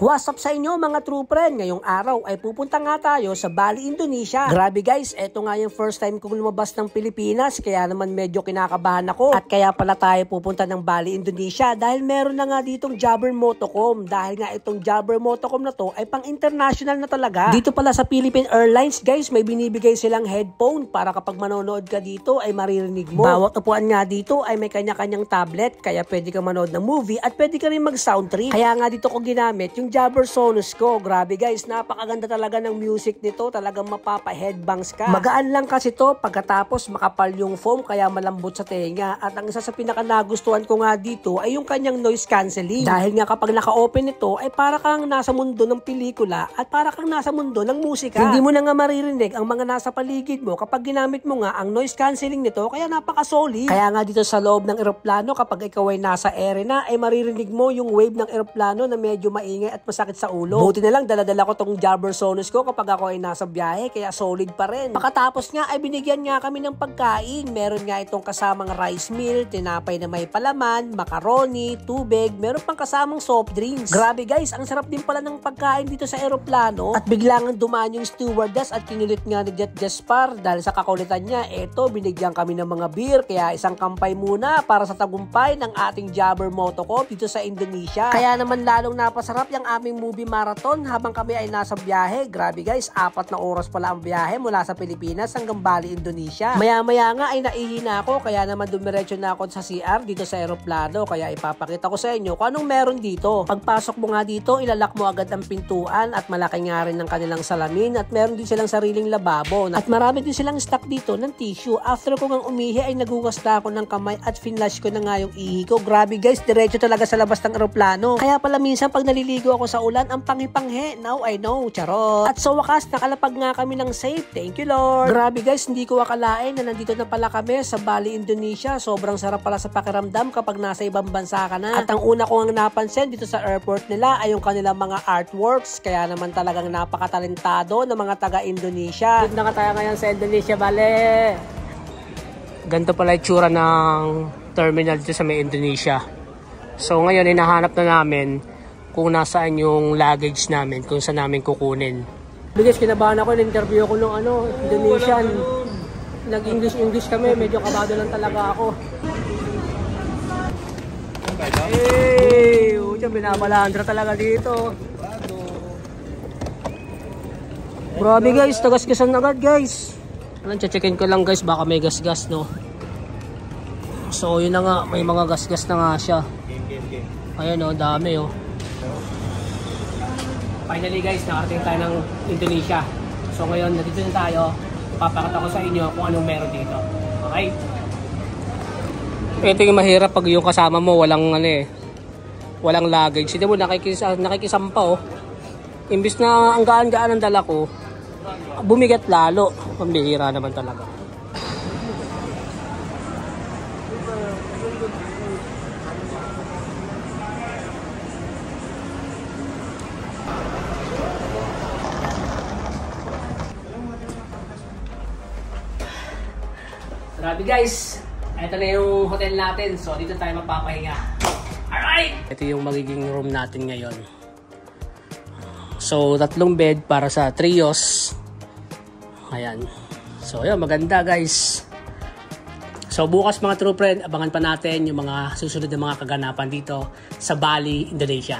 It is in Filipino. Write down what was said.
What's up sa inyo mga true friend? Ngayong araw ay pupunta nga tayo sa Bali, Indonesia. Grabe guys, eto nga yung first time kong lumabas ng Pilipinas, kaya naman medyo kinakabahan ako. At kaya pala tayo pupunta ng Bali, Indonesia dahil meron na nga ditong Jabber Motocom. Dahil nga itong Jabber Motocom na to ay pang international na talaga. Dito pala sa Philippine Airlines guys, may binibigay silang headphone para kapag manonood ka dito ay maririnig mo. Bawat upuan nga dito ay may kanya-kanyang tablet, kaya pwede ka manood ng movie at pwede ka rin mag sound trip. Kaya nga dito ko ginamit yung Jabber Sonos ko. Grabe guys, napakaganda talaga ng music nito. Talagang mapapa-headbangs ka. Magaan lang kasi to, pagkatapos makapal yung foam kaya malambot sa tenga. At ang isa sa pinaka-nagustuhan ko nga dito ay yung kanyang noise cancelling. Dahil nga kapag naka-open ito ay para kang nasa mundo ng pelikula at para kang nasa mundo ng musika. Hindi mo na nga maririnig ang mga nasa paligid mo kapag ginamit mo nga ang noise cancelling nito, kaya napaka-solid. Kaya nga dito sa loob ng eroplano, kapag ikaw ay nasa ere na, ay maririnig mo yung wave ng eroplano na medyo maingay at masakit sa ulo. Buti na lang dala-dala ko tong Jabber Sonos ko kapag ako ay nasa biyahe, kaya solid pa rin. Pagkatapos nga ay binigyan nga kami ng pagkain. Meron nga itong kasamang rice meal, tinapay na may palaman, macaroni, tubig, meron pang kasamang soft drinks. Grabe guys, ang sarap din pala ng pagkain dito sa eroplano. At biglang dumaan yung stewardess at kinulit nga ni Jet Jaspar dahil sa kakulitan niya. Eto, binigyan kami ng mga beer, kaya isang kampay muna para sa tagumpay ng ating Jabber Motocom dito sa Indonesia. Kaya naman lalong napasarap yung aming movie marathon habang kami ay nasa biyahe. Grabe guys, 4 na oras pala ang biyahe mula sa Pilipinas hanggang Bali, Indonesia. Maya-maya nga ay naihina ako, kaya naman dumiretso na ako sa CR dito sa eroplano. Kaya ipapakita ko sa inyo kung anong meron dito. Pagpasok mo nga dito, ilalak mo agad ang pintuan at malaki nga rin ng kanilang salamin at meron din silang sariling lababo. At marami din silang stock dito ng tissue. After ko ngang umihi ay nagugas na ako ng kamay at finlash ko na nga yung ihi ko. Grabe guys, diretso talaga sa labas ng eroplano. Kaya pala minsan pag naliligo ako sa ulan, ang panghi-panghi. Now I know, charot. At sa wakas, nakalapag nga kami ng safe. Thank you Lord. Grabe guys, hindi ko akalain na nandito na pala kami sa Bali, Indonesia. Sobrang sarap pala sa pakiramdam kapag nasa ibang bansa ka na. At ang una ko ang napansin dito sa airport nila ay yung kanilang mga artworks. Kaya naman talagang napakatalentado ng mga taga-Indonesia. Dito na tayo ngayon sa Indonesia, Bali. Ganito pala itsura ng terminal dito sa may Indonesia. So ngayon, hinahanap na namin kung nasaan yung luggage namin, kung saan namin kukunin. Bigas, kinabahan ako, in-interview ko nung Indonesian. Nag-English kami, medyo kabado lang talaga ako. Hey! Uy, binabalandra talaga dito. Grabe guys, tagas-gasan agad guys. Checkin ko lang guys, baka may gas-gas no. So yun na nga, may mga gas-gas na nga siya. Ayan o, dami o. Finally guys, nakarating tayo ng Indonesia. So ngayon, nandito na tayo. Papakita ko sa inyo kung anong meron dito. Okay? Ito yung mahirap pag yung kasama mo walang walang luggage. Hindi mo nakikisampa oh. Imbis na ang gaan-gaan ang dala ko, bumigat lalo. Pambihira naman talaga. Grabe guys, ito na yung hotel natin. So dito tayo mapapahinga. Alright! Ito yung magiging room natin ngayon. So 3 bed para sa trios. Ayan. So yun, maganda guys. So bukas mga true friend, abangan pa natin yung mga susunod na mga kaganapan dito sa Bali, Indonesia.